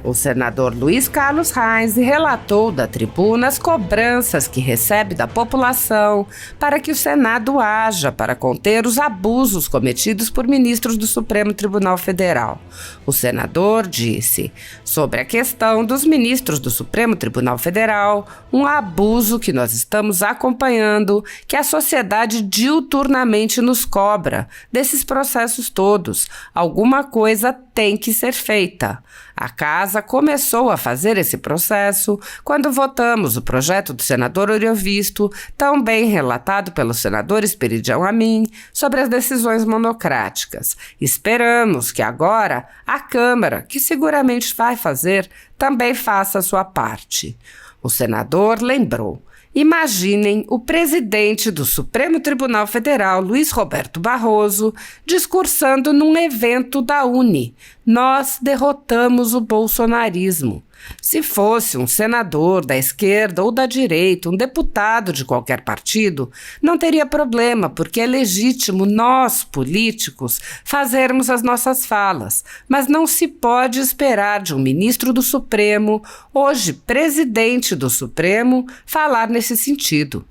O senador Luiz Carlos Reis relatou da tribuna as cobranças que recebe da população para que o Senado haja para conter os abusos cometidos por ministros do Supremo Tribunal Federal. O senador disse sobre a questão dos ministros do Supremo Tribunal Federal, um abuso que nós estamos acompanhando, que a sociedade diuturnamente nos cobra desses processos todos. Alguma coisa tem que ser feita. A Casa começou a fazer esse processo quando votamos o projeto do senador Oriovisto, também relatado pelo senador Esperidião Amin, sobre as decisões monocráticas. Esperamos que agora a Câmara, que seguramente vai fazer, também faça a sua parte. O senador lembrou: imaginem o presidente do Supremo Tribunal Federal, Luiz Roberto Barroso, discursando num evento da UNE. Nós derrotamos o bolsonarismo. Se fosse um senador da esquerda ou da direita, um deputado de qualquer partido, não teria problema, porque é legítimo nós, políticos, fazermos as nossas falas. Mas não se pode esperar de um ministro do Supremo, hoje presidente do Supremo, falar nesse sentido.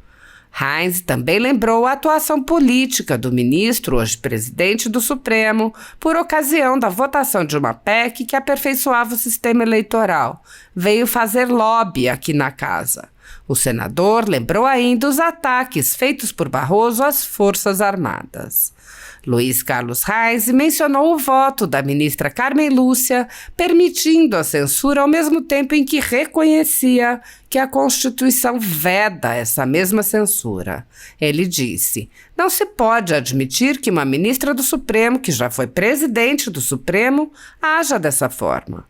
Reis também lembrou a atuação política do ministro, hoje presidente do Supremo, por ocasião da votação de uma PEC que aperfeiçoava o sistema eleitoral. Veio fazer lobby aqui na Casa. O senador lembrou ainda os ataques feitos por Barroso às Forças Armadas. Luiz Carlos Reis mencionou o voto da ministra Carmen Lúcia, permitindo a censura ao mesmo tempo em que reconhecia que a Constituição veda essa mesma censura. Ele disse: não se pode admitir que uma ministra do Supremo, que já foi presidente do Supremo, haja dessa forma.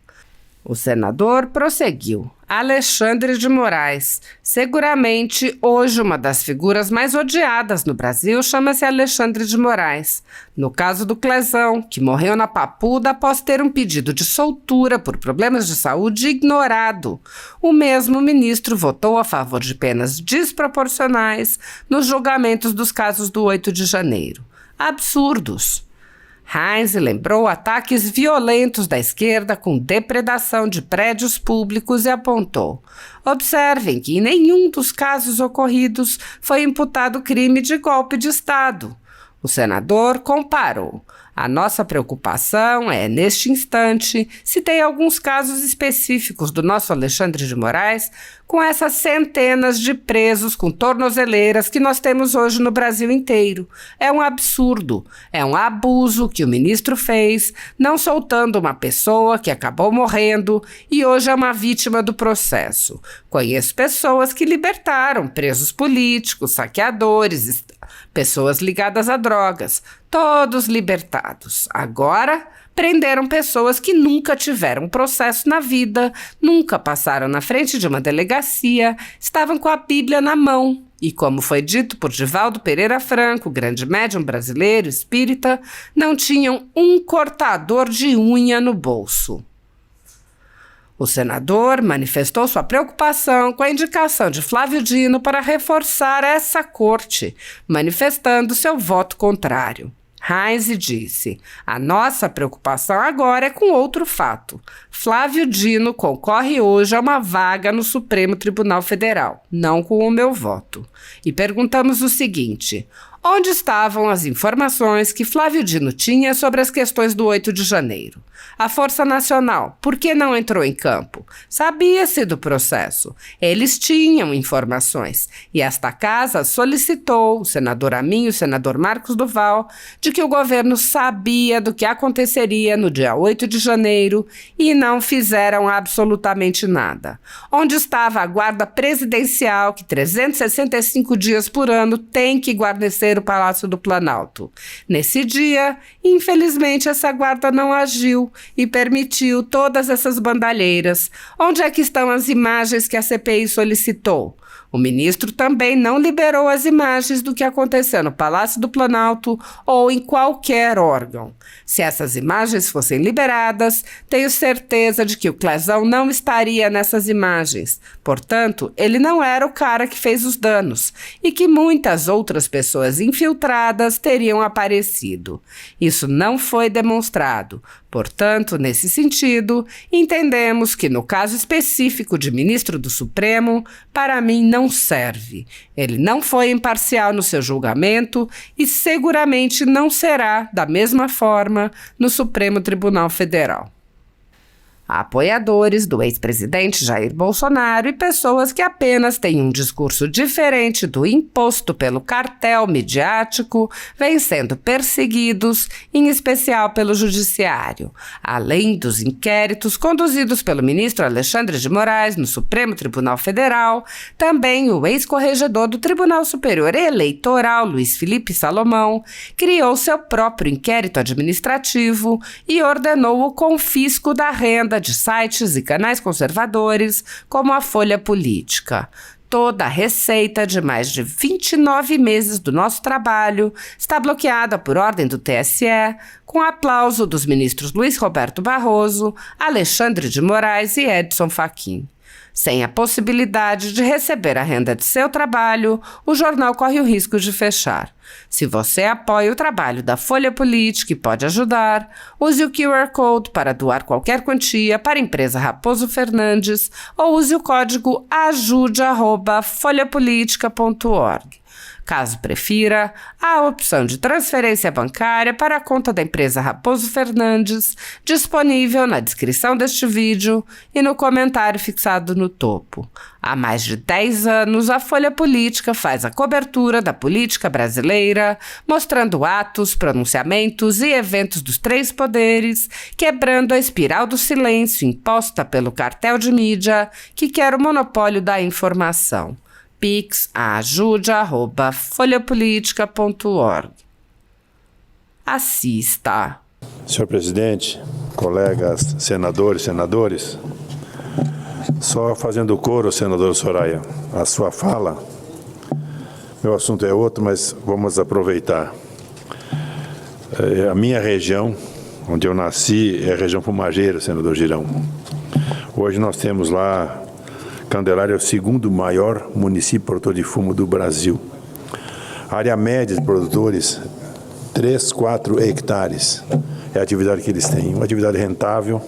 O senador prosseguiu: Alexandre de Moraes. Seguramente, hoje, uma das figuras mais odiadas no Brasil chama-se Alexandre de Moraes. No caso do Clezão, que morreu na Papuda após ter um pedido de soltura por problemas de saúde ignorado. O mesmo ministro votou a favor de penas desproporcionais nos julgamentos dos casos do 8 de janeiro. Absurdos. Reis lembrou ataques violentos da esquerda com depredação de prédios públicos e apontou: observem que em nenhum dos casos ocorridos foi imputado crime de golpe de Estado. O senador comparou: a nossa preocupação é, neste instante, se tem alguns casos específicos do nosso Alexandre de Moraes com essas centenas de presos com tornozeleiras que nós temos hoje no Brasil inteiro. É um absurdo, é um abuso que o ministro fez, não soltando uma pessoa que acabou morrendo e hoje é uma vítima do processo. Conheço pessoas que libertaram presos políticos, saqueadores, pessoas ligadas a drogas, todos libertados. Agora, prenderam pessoas que nunca tiveram processo na vida, nunca passaram na frente de uma delegacia, estavam com a Bíblia na mão. E como foi dito por Divaldo Pereira Franco, grande médium brasileiro espírita, não tinham um cortador de unha no bolso. O senador manifestou sua preocupação com a indicação de Flávio Dino para reforçar essa corte, manifestando seu voto contrário. Reis disse: a nossa preocupação agora é com outro fato. Flávio Dino concorre hoje a uma vaga no Supremo Tribunal Federal, não com o meu voto. E perguntamos o seguinte: onde estavam as informações que Flávio Dino tinha sobre as questões do 8 de janeiro? A Força Nacional, por que não entrou em campo? Sabia-se do processo. Eles tinham informações. E esta casa solicitou, o senador Amin e o senador Marcos Duval, de que o governo sabia do que aconteceria no dia 8 de janeiro e não fizeram absolutamente nada. Onde estava a guarda presidencial que 365 dias por ano tem que guarnecer o Palácio do Planalto? Nesse dia, infelizmente, essa guarda não agiu e permitiu todas essas bandalheiras. Onde é que estão as imagens que a CPI solicitou? O ministro também não liberou as imagens do que aconteceu no Palácio do Planalto ou em qualquer órgão. Se essas imagens fossem liberadas, tenho certeza de que o Clezão não estaria nessas imagens. Portanto, ele não era o cara que fez os danos e que muitas outras pessoas infiltradas teriam aparecido. Isso não foi demonstrado. Portanto, nesse sentido, entendemos que no caso específico de ministro do Supremo, para mim não serve. Ele não foi imparcial no seu julgamento e seguramente não será, da mesma forma, no Supremo Tribunal Federal. Apoiadores do ex-presidente Jair Bolsonaro e pessoas que apenas têm um discurso diferente do imposto pelo cartel midiático vêm sendo perseguidos, em especial pelo Judiciário. Além dos inquéritos conduzidos pelo ministro Alexandre de Moraes no Supremo Tribunal Federal, também o ex-corregedor do Tribunal Superior Eleitoral, Luiz Felipe Salomão, criou seu próprio inquérito administrativo e ordenou o confisco da renda de sites e canais conservadores, como a Folha Política. Toda a receita de mais de 29 meses do nosso trabalho está bloqueada por ordem do TSE, com aplauso dos ministros Luiz Roberto Barroso, Alexandre de Moraes e Edson Fachin. Sem a possibilidade de receber a renda de seu trabalho, o jornal corre o risco de fechar. Se você apoia o trabalho da Folha Política e pode ajudar, use o QR Code para doar qualquer quantia para a empresa Raposo Fernandes ou use o código ajude@folhapolitica.org. Caso prefira, há a opção de transferência bancária para a conta da empresa Raposo Fernandes, disponível na descrição deste vídeo e no comentário fixado no topo. Há mais de 10 anos, a Folha Política faz a cobertura da política brasileira, mostrando atos, pronunciamentos e eventos dos três poderes, quebrando a espiral do silêncio imposta pelo cartel de mídia que quer o monopólio da informação. Pix ajude@folhapolitica.org. Assista. Senhor presidente, colegas senadores, só fazendo coro, senador Soraya, a sua fala, meu assunto é outro, mas vamos aproveitar. A minha região, onde eu nasci, é a região Pumageira, senador Girão. Hoje nós temos lá, Candelária é o segundo maior município produtor de fumo do Brasil. A área média de produtores, 3, 4 hectares. É a atividade que eles têm. Uma atividade rentável,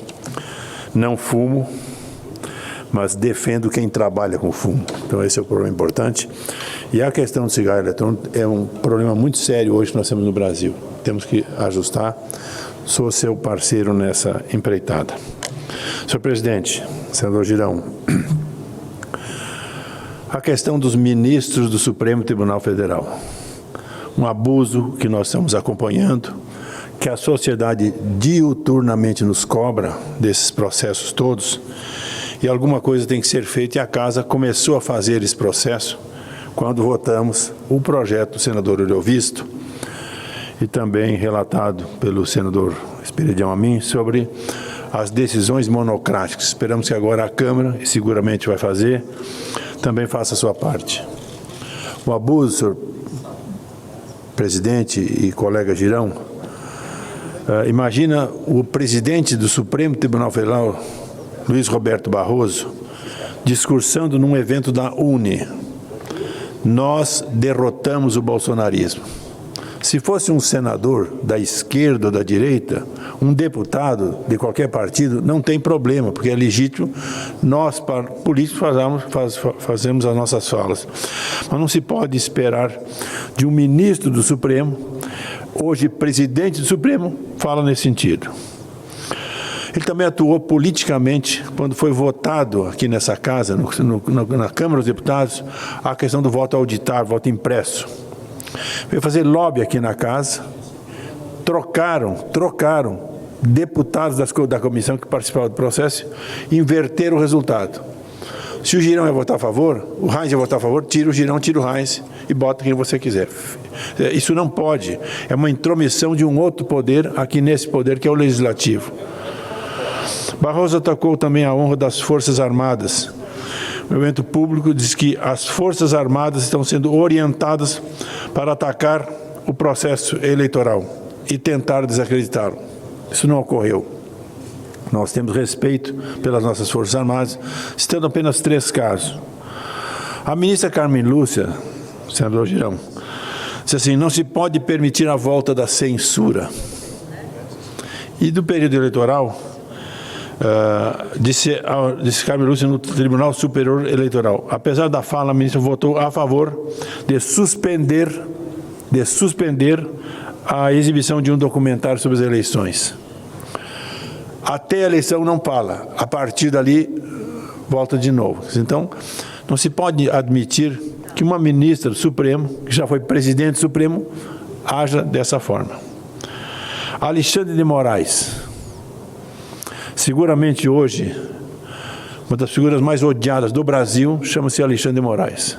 não fumo, mas defendo quem trabalha com fumo. Então esse é o problema importante. E a questão do cigarro eletrônico é um problema muito sério hoje que nós temos no Brasil. Temos que ajustar. Sou seu parceiro nessa empreitada. Senhor presidente, senador Girão, a questão dos ministros do Supremo Tribunal Federal. Um abuso que nós estamos acompanhando, que a sociedade diuturnamente nos cobra desses processos todos, e alguma coisa tem que ser feita, e a Casa começou a fazer esse processo quando votamos o projeto do senador Olhovisto, e também relatado pelo senador Esperidião Amin, sobre as decisões monocráticas. Esperamos que agora a Câmara, e seguramente vai fazer, também faça a sua parte. O abuso, senhor presidente e colega Girão, imagina o presidente do Supremo Tribunal Federal, Luiz Roberto Barroso, discursando num evento da UNE: nós derrotamos o bolsonarismo. Se fosse um senador da esquerda ou da direita, um deputado de qualquer partido, não tem problema, porque é legítimo, nós, políticos, fazemos as nossas falas. Mas não se pode esperar de um ministro do Supremo, hoje presidente do Supremo, fala nesse sentido. Ele também atuou politicamente quando foi votado aqui nessa casa, na Câmara dos Deputados, a questão do voto auditável, voto impresso. Veio fazer lobby aqui na casa, trocaram deputados da comissão que participavam do processo, inverteram o resultado. Se o Girão ia votar a favor, o Reins ia votar a favor, tira o Girão, tira o Reins e bota quem você quiser. Isso não pode. É uma intromissão de um outro poder aqui nesse poder, que é o Legislativo. Barroso atacou também a honra das Forças Armadas, o evento público diz que as Forças Armadas estão sendo orientadas para atacar o processo eleitoral e tentar desacreditá-lo. Isso não ocorreu. Nós temos respeito pelas nossas Forças Armadas, citando apenas 3 casos. A ministra Carmen Lúcia, senador Girão, disse assim: não se pode permitir a volta da censura. E do período eleitoral, disse Carmen Lúcia no Tribunal Superior Eleitoral, apesar da fala, a ministra votou a favor de suspender a exibição de um documentário sobre as eleições. Até a eleição não fala, a partir dali volta de novo. Então, não se pode admitir que uma ministra do Supremo, que já foi presidente do Supremo, haja dessa forma. Alexandre de Moraes, seguramente hoje, uma das figuras mais odiadas do Brasil, chama-se Alexandre de Moraes.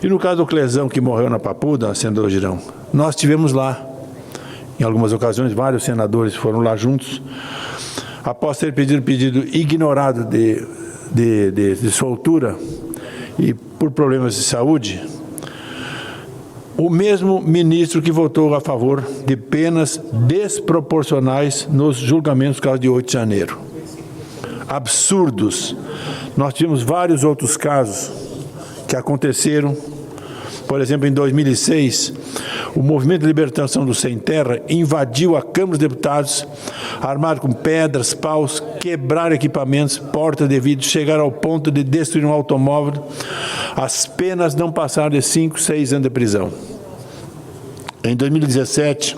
E no caso do Clesão, que morreu na Papuda, senador Girão, nós estivemos lá, em algumas ocasiões, vários senadores foram lá juntos, após ter pedido ignorado de soltura e por problemas de saúde, o mesmo ministro que votou a favor de penas desproporcionais nos julgamentos do caso de 8 de janeiro. Absurdos. Nós tivemos vários outros casos que aconteceram. Por exemplo, em 2006, o Movimento de Libertação do Sem Terra invadiu a Câmara dos Deputados, armado com pedras, paus, quebrar equipamentos, portas de vidro, chegaram ao ponto de destruir um automóvel. As penas não passaram de 5, 6 anos de prisão. Em 2017,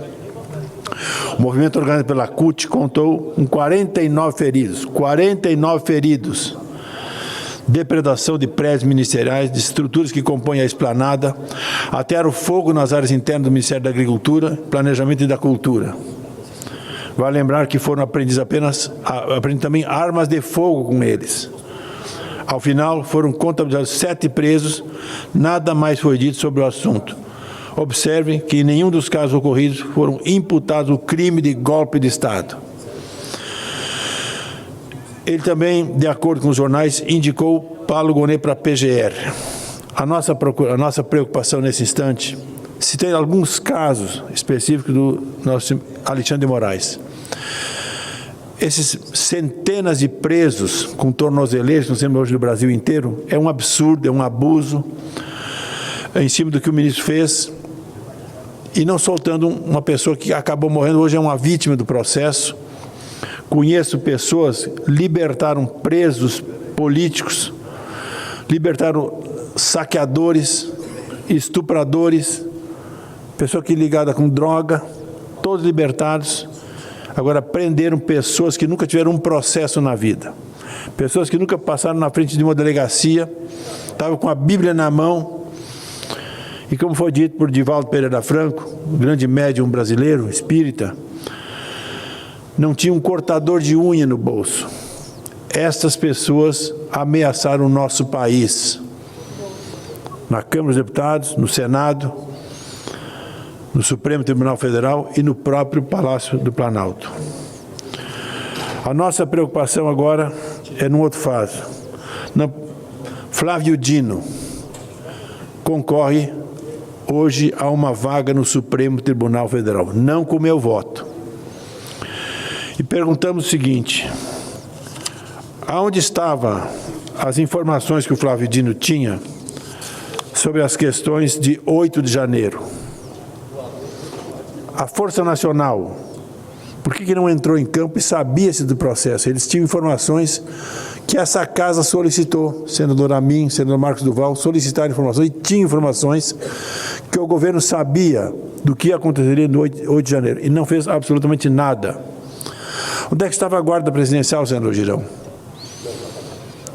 o movimento organizado pela CUT contou com 49 feridos. 49 feridos. Depredação de prédios ministeriais, de estruturas que compõem a esplanada, atearam fogo nas áreas internas do Ministério da Agricultura, Planejamento e da Cultura. Vale lembrar que foram apreendidos também armas de fogo com eles. Ao final, foram contabilizados 7 presos, nada mais foi dito sobre o assunto. Observe que em nenhum dos casos ocorridos foram imputados o crime de golpe de Estado. Ele também, de acordo com os jornais, indicou Paulo Gonet para a PGR. A nossa preocupação nesse instante, se tem alguns casos específicos do nosso Alexandre de Moraes. Esses centenas de presos com tornozeleiros, que nós temos hoje no Brasil inteiro, é um absurdo, é um abuso em cima do que o ministro fez, e não soltando uma pessoa que acabou morrendo, hoje é uma vítima do processo. Conheço pessoas que libertaram presos políticos, libertaram saqueadores, estupradores, pessoa que ligada com droga, todos libertados. Agora, prenderam pessoas que nunca tiveram um processo na vida, pessoas que nunca passaram na frente de uma delegacia, estavam com a Bíblia na mão, e como foi dito por Divaldo Pereira Franco, um grande médium brasileiro, espírita, não tinha um cortador de unha no bolso. Estas pessoas ameaçaram o nosso país, na Câmara dos Deputados, no Senado, no Supremo Tribunal Federal e no próprio Palácio do Planalto. A nossa preocupação agora é num outro fase. Flávio Dino concorre hoje a uma vaga no Supremo Tribunal Federal, não com meu voto. E perguntamos o seguinte: aonde estavam as informações que o Flávio Dino tinha sobre as questões de 8 de janeiro? A Força Nacional, por que não entrou em campo e sabia-se do processo? Eles tinham informações que essa casa solicitou, senador Amin, senador Marcos Duval, solicitaram informações, e tinham informações que o governo sabia do que aconteceria no 8 de janeiro, e não fez absolutamente nada. Onde é que estava a guarda presidencial, senador Girão?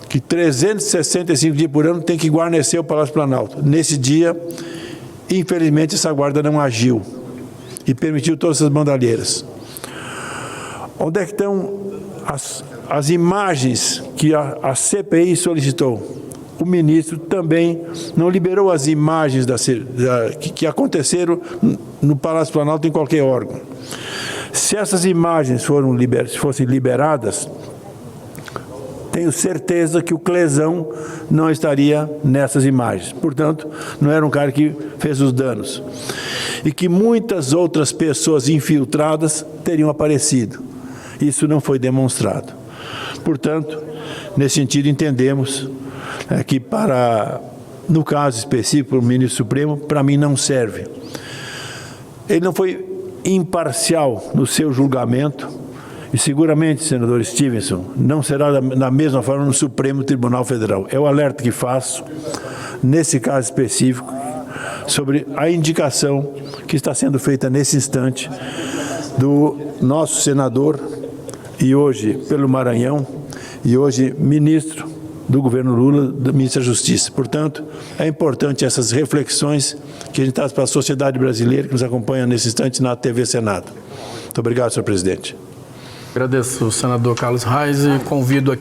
Que 365 dias por ano tem que guarnecer o Palácio Planalto. Nesse dia, infelizmente, essa guarda não agiu e permitiu todas essas bandalheiras. Onde é que estão as imagens que a CPI solicitou? O ministro também não liberou as imagens que aconteceram no Palácio Planalto em qualquer órgão. Se essas imagens fossem liberadas, tenho certeza que o Clesão não estaria nessas imagens. Portanto, não era um cara que fez os danos. E que muitas outras pessoas infiltradas teriam aparecido. Isso não foi demonstrado. Portanto, nesse sentido, entendemos que no caso específico, o ministro Supremo, para mim não serve. Ele não foi imparcial no seu julgamento e seguramente, senador Stevenson, não será da mesma forma no Supremo Tribunal Federal. É o alerta que faço, nesse caso específico, sobre a indicação que está sendo feita nesse instante do nosso senador e hoje pelo Maranhão e hoje ministro do governo Lula, do ministro da Justiça. Portanto, é importante essas reflexões que a gente traz para a sociedade brasileira que nos acompanha nesse instante na TV Senado. Muito obrigado, senhor presidente. Agradeço, senador Carlos Reis, e convido aqui